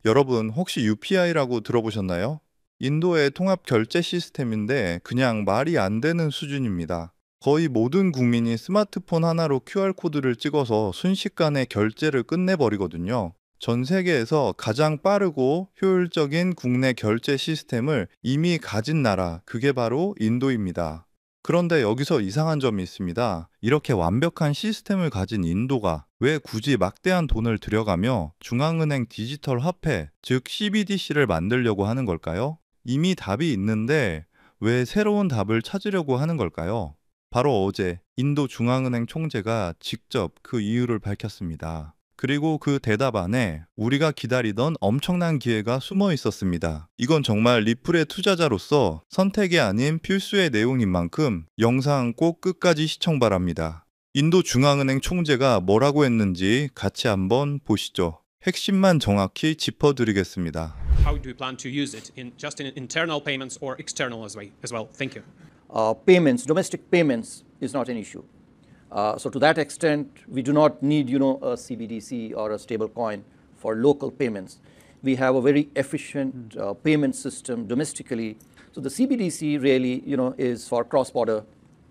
여러분 혹시 UPI라고 들어보셨나요? 인도의 통합 결제 시스템인데 그냥 말이 안 되는 수준입니다. 거의 모든 국민이 스마트폰 하나로 QR코드를 찍어서 순식간에 결제를 끝내버리거든요. 전 세계에서 가장 빠르고 효율적인 국내 결제 시스템을 이미 가진 나라, 그게 바로 인도입니다. 그런데 여기서 이상한 점이 있습니다. 이렇게 완벽한 시스템을 가진 인도가 왜 굳이 막대한 돈을 들여가며 중앙은행 디지털 화폐, 즉 CBDC를 만들려고 하는 걸까요? 이미 답이 있는데 왜 새로운 답을 찾으려고 하는 걸까요? 바로 어제 인도 중앙은행 총재가 직접 그 이유를 밝혔습니다. 그리고 그 대답 안에 우리가 기다리던 엄청난 기회가 숨어 있었습니다. 이건 정말 리플의 투자자로서 선택이 아닌 필수의 내용인 만큼 영상 꼭 끝까지 시청 바랍니다. 인도 중앙은행 총재가 뭐라고 했는지 같이 한번 보시죠. 핵심만 정확히 짚어드리겠습니다. How do you plan to use it in just in internal payments or external as well? Thank you. Payments, domestic payments is not an issue. So to that extent, we do not need, a CBDC or a stable coin for local payments. We have a very efficient payment system domestically. So the CBDC really, is for cross-border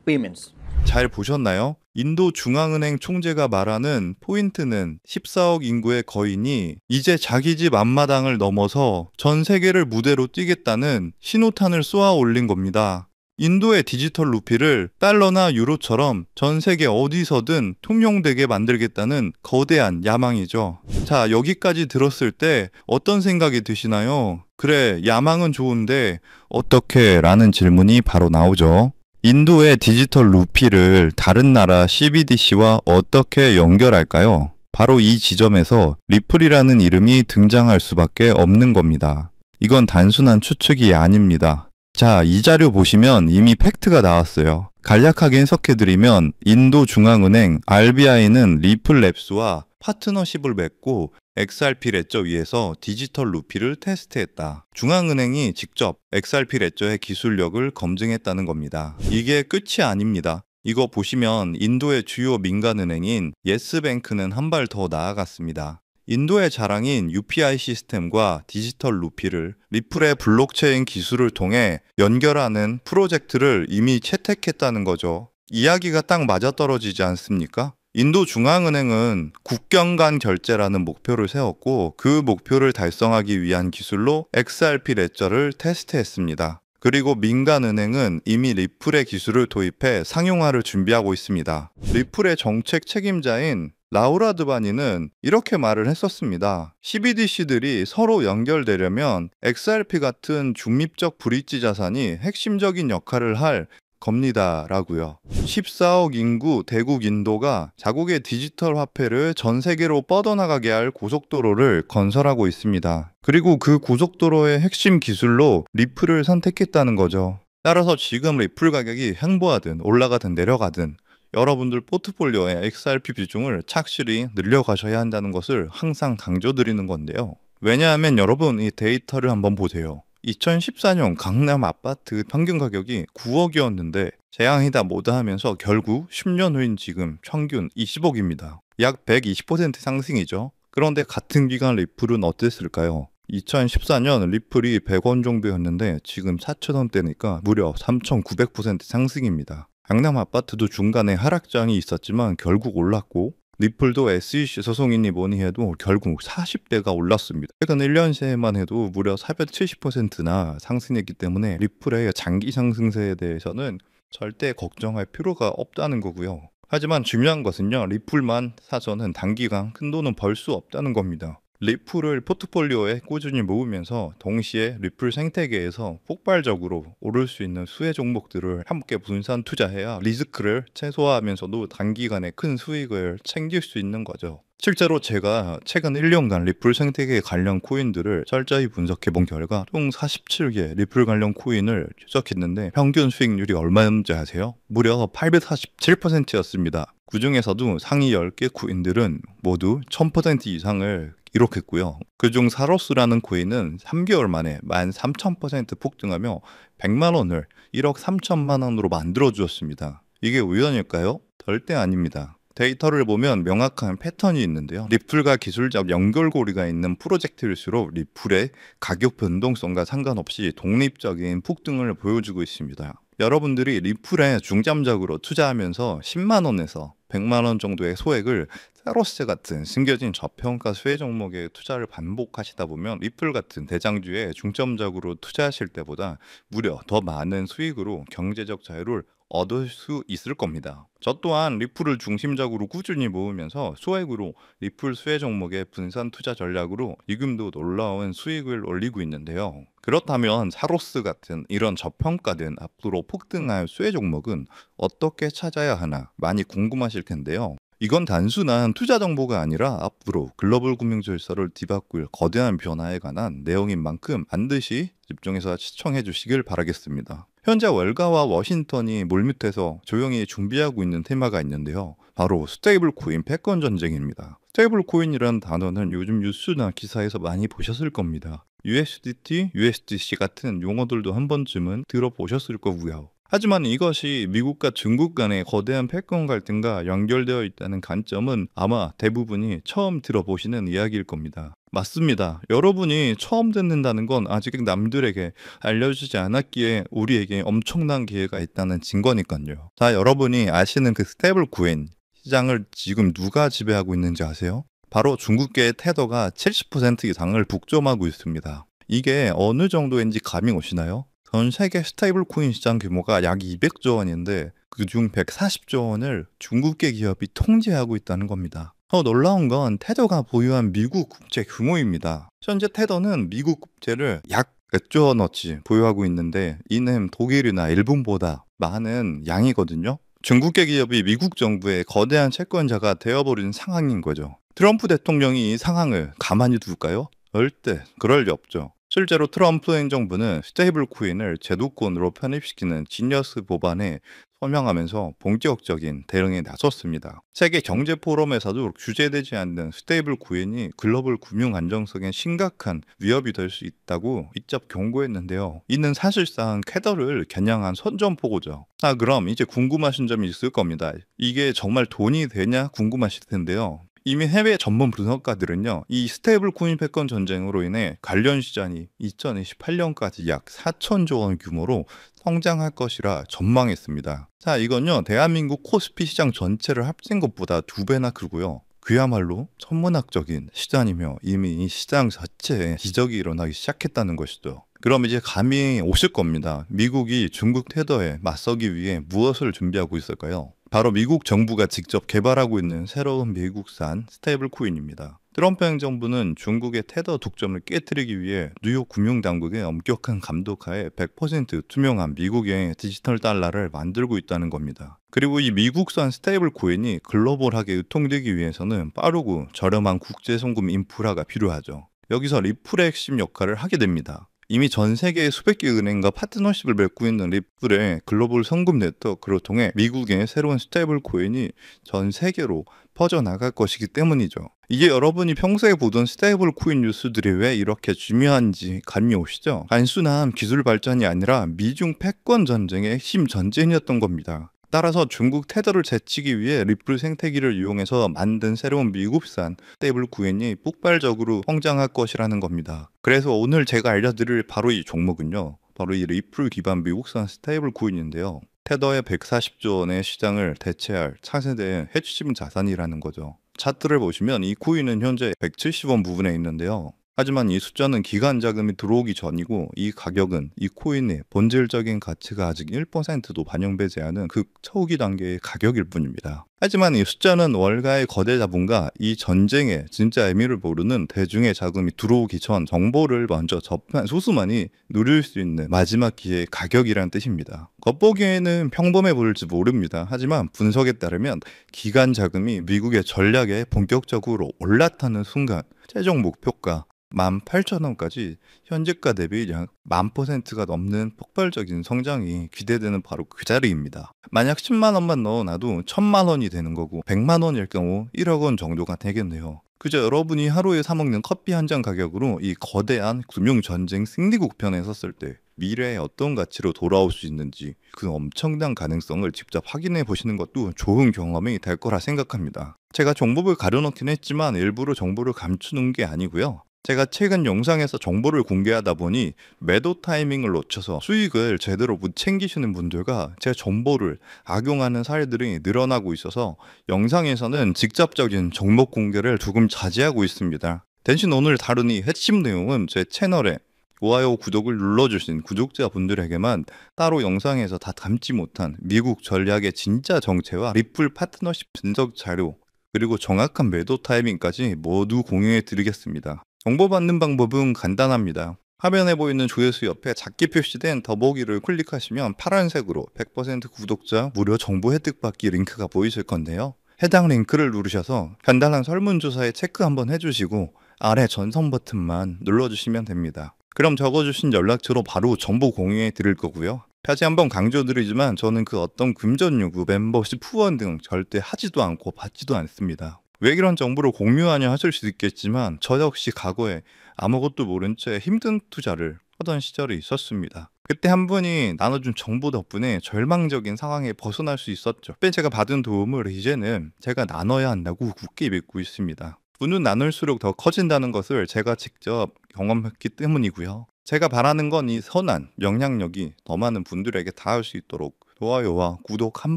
payments. 잘 보셨나요? 인도 중앙은행 총재가 말하는 포인트는 14억 인구의 거인이 이제 자기 집 앞마당을 넘어서 전 세계를 무대로 뛰겠다는 신호탄을 쏘아 올린 겁니다. 인도의 디지털 루피를 달러나 유로처럼 전 세계 어디서든 통용되게 만들겠다는 거대한 야망이죠. 자, 여기까지 들었을 때 어떤 생각이 드시나요? 그래, 야망은 좋은데 어떻게? 라는 질문이 바로 나오죠. 인도의 디지털 루피를 다른 나라 CBDC와 어떻게 연결할까요? 바로 이 지점에서 리플이라는 이름이 등장할 수밖에 없는 겁니다. 이건 단순한 추측이 아닙니다. 자, 이 자료 보시면 이미 팩트가 나왔어요. 간략하게 해석해드리면 인도 중앙은행 RBI는 리플랩스와 파트너십을 맺고 XRP 레저 위에서 디지털 루피를 테스트했다. 중앙은행이 직접 XRP 레저의 기술력을 검증했다는 겁니다. 이게 끝이 아닙니다. 이거 보시면 인도의 주요 민간은행인 예스뱅크는 한 발 더 나아갔습니다. 인도의 자랑인 UPI 시스템과 디지털 루피를 리플의 블록체인 기술을 통해 연결하는 프로젝트를 이미 채택했다는 거죠. 이야기가 딱 맞아떨어지지 않습니까? 인도 중앙은행은 국경 간 결제라는 목표를 세웠고 그 목표를 달성하기 위한 기술로 XRP 레저를 테스트했습니다. 그리고 민간은행은 이미 리플의 기술을 도입해 상용화를 준비하고 있습니다. 리플의 정책 책임자인 라우라 드바니는 이렇게 말을 했었습니다. CBDC들이 서로 연결되려면 XRP 같은 중립적 브릿지 자산이 핵심적인 역할을 할 겁니다. 라고요. 14억 인구 대국 인도가 자국의 디지털 화폐를 전 세계로 뻗어나가게 할 고속도로를 건설하고 있습니다. 그리고 그 고속도로의 핵심 기술로 리플을 선택했다는 거죠. 따라서 지금 리플 가격이 횡보하든 올라가든 내려가든 여러분들 포트폴리오의 XRP 비중을 착실히 늘려가셔야 한다는 것을 항상 강조드리는 건데요. 왜냐하면 여러분 이 데이터를 한번 보세요. 2014년 강남 아파트 평균 가격이 9억이었는데 재앙이다 뭐다 하면서 결국 10년 후인 지금 평균 20억입니다. 약 120% 상승이죠. 그런데 같은 기간 리플은 어땠을까요? 2014년 리플이 100원 정도였는데 지금 4,000원대니까 무려 3,900% 상승입니다. 강남 아파트도 중간에 하락장이 있었지만 결국 올랐고 리플도 SEC 소송이니 뭐니 해도 결국 40대가 올랐습니다. 최근 1년 새에만 해도 무려 470%나 상승했기 때문에 리플의 장기 상승세에 대해서는 절대 걱정할 필요가 없다는 거고요. 하지만 중요한 것은요. 리플만 사서는 단기간 큰 돈은 벌 수 없다는 겁니다. 리플을 포트폴리오에 꾸준히 모으면서 동시에 리플 생태계에서 폭발적으로 오를 수 있는 수혜 종목들을 함께 분산 투자해야 리스크를 최소화하면서도 단기간에 큰 수익을 챙길 수 있는 거죠. 실제로 제가 최근 1년간 리플 생태계 관련 코인들을 철저히 분석해 본 결과 총 47개 리플 관련 코인을 추적했는데 평균 수익률이 얼마였는지 아세요? 무려 847%였습니다. 그 중에서도 상위 10개 코인들은 모두 1000% 이상을 기록했고요. 그중 사로스라는 코인은 3개월 만에 13,000% 폭등하며 100만 원을 1억 3천만 원으로 만들어 주었습니다. 이게 우연일까요? 절대 아닙니다. 데이터를 보면 명확한 패턴이 있는데요. 리플과 기술적 연결고리가 있는 프로젝트일수록 리플의 가격 변동성과 상관없이 독립적인 폭등을 보여주고 있습니다. 여러분들이 리플에 중점적으로 투자하면서 10만 원에서 100만 원 정도의 소액을 세로스 같은 숨겨진 저평가 수혜 종목에 투자를 반복하시다 보면 리플 같은 대장주에 중점적으로 투자하실 때보다 무려 더 많은 수익으로 경제적 자유를 얻을 수 있을 겁니다. 저 또한 리플을 중심적으로 꾸준히 모으면서 소액으로 리플 수혜 종목의 분산 투자 전략으로 지금도 놀라운 수익을 올리고 있는데요. 그렇다면 사로스 같은 이런 저평가된 앞으로 폭등할 수혜 종목은 어떻게 찾아야 하나 많이 궁금하실 텐데요. 이건 단순한 투자 정보가 아니라 앞으로 글로벌 금융 질서를 뒤바꿀 거대한 변화에 관한 내용인 만큼 반드시 집중해서 시청해 주시길 바라겠습니다. 현재 월가와 워싱턴이 물밑에서 조용히 준비하고 있는 테마가 있는데요. 바로 스테이블 코인 패권 전쟁입니다. 스테이블 코인이라는 단어는 요즘 뉴스나 기사에서 많이 보셨을 겁니다. USDT, USDC 같은 용어들도 한 번쯤은 들어보셨을 거고요. 하지만 이것이 미국과 중국 간의 거대한 패권 갈등과 연결되어 있다는 관점은 아마 대부분이 처음 들어보시는 이야기일 겁니다. 맞습니다. 여러분이 처음 듣는다는 건 아직 남들에게 알려주지 않았기에 우리에게 엄청난 기회가 있다는 증거니까요. 자, 여러분이 아시는 그 스테이블 코인 시장을 지금 누가 지배하고 있는지 아세요? 바로 중국계의 테더가 70% 이상을 독점하고 있습니다. 이게 어느 정도인지 감이 오시나요? 전 세계 스테이블 코인 시장 규모가 약 200조 원인데 그중 140조 원을 중국계 기업이 통제하고 있다는 겁니다. 더 놀라운 건 테더가 보유한 미국 국채 규모입니다. 현재 테더는 미국 국채를 약 100조 원어치 보유하고 있는데 이는 독일이나 일본보다 많은 양이거든요. 중국계 기업이 미국 정부의 거대한 채권자가 되어버린 상황인 거죠. 트럼프 대통령이 이 상황을 가만히 둘까요? 절대 그럴 리 없죠. 실제로 트럼프 행정부는 스테이블 코인을 제도권으로 편입시키는 지니어스 법안에 서명하면서 본격적인 대응에 나섰습니다. 세계 경제 포럼에서도 규제되지 않는 스테이블 코인이 글로벌 금융 안정성에 심각한 위협이 될 수 있다고 이첩 경고했는데요. 이는 사실상 테더를 겨냥한 선전포고죠. 그럼 이제 궁금하신 점이 있을 겁니다. 이게 정말 돈이 되냐 궁금하실 텐데요. 이미 해외 전문 분석가들은요, 이 스테이블 코인 패권 전쟁으로 인해 관련 시장이 2028년까지 약 4천조 원 규모로 성장할 것이라 전망했습니다. 자, 이건요, 대한민국 코스피 시장 전체를 합친 것보다 2배나 크고요. 그야말로 천문학적인 시장이며 이미 이 시장 자체에 기적이 일어나기 시작했다는 것이죠. 그럼 이제 감이 오실 겁니다. 미국이 중국 테더에 맞서기 위해 무엇을 준비하고 있을까요? 바로 미국 정부가 직접 개발하고 있는 새로운 미국산 스테이블 코인입니다. 트럼프 행정부는 중국의 테더 독점을 깨뜨리기 위해 뉴욕 금융당국의 엄격한 감독하에 100% 투명한 미국의 디지털 달러를 만들고 있다는 겁니다. 그리고 이 미국산 스테이블 코인이 글로벌하게 유통되기 위해서는 빠르고 저렴한 국제 송금 인프라가 필요하죠. 여기서 리플의 핵심 역할을 하게 됩니다. 이미 전 세계의 수백 개 은행과 파트너십을 맺고 있는 리플의 글로벌 송금 네트워크를 통해 미국의 새로운 스테이블 코인이 전 세계로 퍼져나갈 것이기 때문이죠. 이게 여러분이 평소에 보던 스테이블 코인 뉴스들이 왜 이렇게 중요한지 감이 오시죠? 단순한 기술 발전이 아니라 미중 패권 전쟁의 핵심 전쟁이었던 겁니다. 따라서 중국 테더를 제치기 위해 리플 생태계를 이용해서 만든 새로운 미국산 스테이블 코인이 폭발적으로 성장할 것이라는 겁니다. 그래서 오늘 제가 알려드릴 바로 이 종목은요, 바로 이 리플 기반 미국산 스테이블 코인인데요. 테더의 140조 원의 시장을 대체할 차세대의 핵심 자산이라는 거죠. 차트를 보시면 이 코인은 현재 170원 부분에 있는데요. 하지만 이 숫자는 기관 자금이 들어오기 전이고 이 가격은 이 코인의 본질적인 가치가 아직 1%도 반영되지 않은 극초기 단계의 가격일 뿐입니다. 하지만 이 숫자는 월가의 거대 자본과 이 전쟁의 진짜 의미를 모르는 대중의 자금이 들어오기 전 정보를 먼저 접한 소수만이 누릴 수 있는 마지막 기회의 가격이란 뜻입니다. 겉보기에는 평범해 보일지 모릅니다. 하지만 분석에 따르면 기관 자금이 미국의 전략에 본격적으로 올라타는 순간 최종 목표가 18,000원까지 현재가 대비 약 10,000%가 넘는 폭발적인 성장이 기대되는 바로 그 자리입니다. 만약 10만 원만 넣어놔도 1,000만 원이 되는 거고 100만 원일 경우 1억 원 정도가 되겠네요. 그저 여러분이 하루에 사 먹는 커피 한 잔 가격으로 이 거대한 금융전쟁 승리국 편에 섰을 때 미래에 어떤 가치로 돌아올 수 있는지 그 엄청난 가능성을 직접 확인해 보시는 것도 좋은 경험이 될 거라 생각합니다. 제가 정보를 가려놓긴 했지만 일부러 정보를 감추는 게 아니고요. 제가 최근 영상에서 정보를 공개하다 보니 매도 타이밍을 놓쳐서 수익을 제대로 못 챙기시는 분들과 제 정보를 악용하는 사례들이 늘어나고 있어서 영상에서는 직접적인 종목 공개를 조금 자제하고 있습니다. 대신 오늘 다룬 이 핵심 내용은 제 채널에 좋아요, 구독을 눌러주신 구독자분들에게만 따로 영상에서 다 담지 못한 미국 전략의 진짜 정체와 리플 파트너십 분석 자료, 그리고 정확한 매도 타이밍까지 모두 공유해 드리겠습니다. 정보 받는 방법은 간단합니다. 화면에 보이는 조회수 옆에 작게 표시된 더보기를 클릭하시면 파란색으로 100% 구독자 무료 정보 혜택 받기 링크가 보이실 건데요. 해당 링크를 누르셔서 간단한 설문조사에 체크 한번 해주시고 아래 전송 버튼만 눌러주시면 됩니다. 그럼 적어주신 연락처로 바로 정보 공유해 드릴 거고요. 다시 한번 강조드리지만 저는 그 어떤 금전 요구, 멤버십, 후원 등 절대 하지도 않고 받지도 않습니다. 왜 이런 정보를 공유하냐 하실 수 있겠지만 저 역시 과거에 아무것도 모른 채 힘든 투자를 하던 시절이 있었습니다. 그때 한 분이 나눠준 정보 덕분에 절망적인 상황에 벗어날 수 있었죠. 그때 제가 받은 도움을 이제는 제가 나눠야 한다고 굳게 믿고 있습니다. 분은 나눌수록 더 커진다는 것을 제가 직접 경험했기 때문이고요. 제가 바라는 건 이 선한 영향력이 더 많은 분들에게 닿을 수 있도록 좋아요와 구독 한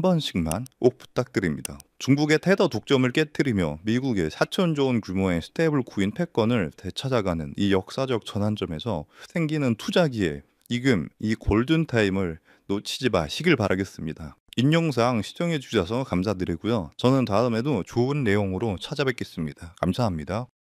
번씩만 꼭 부탁드립니다. 중국의 테더 독점을 깨뜨리며 미국의 4천 조 원 규모의 스테이블 코인 패권을 되찾아가는 이 역사적 전환점에서 생기는 투자 기회, 지금 이 골든타임을 놓치지 마시길 바라겠습니다. 인용사항 시청해 주셔서 감사드리고요. 저는 다음에도 좋은 내용으로 찾아뵙겠습니다. 감사합니다.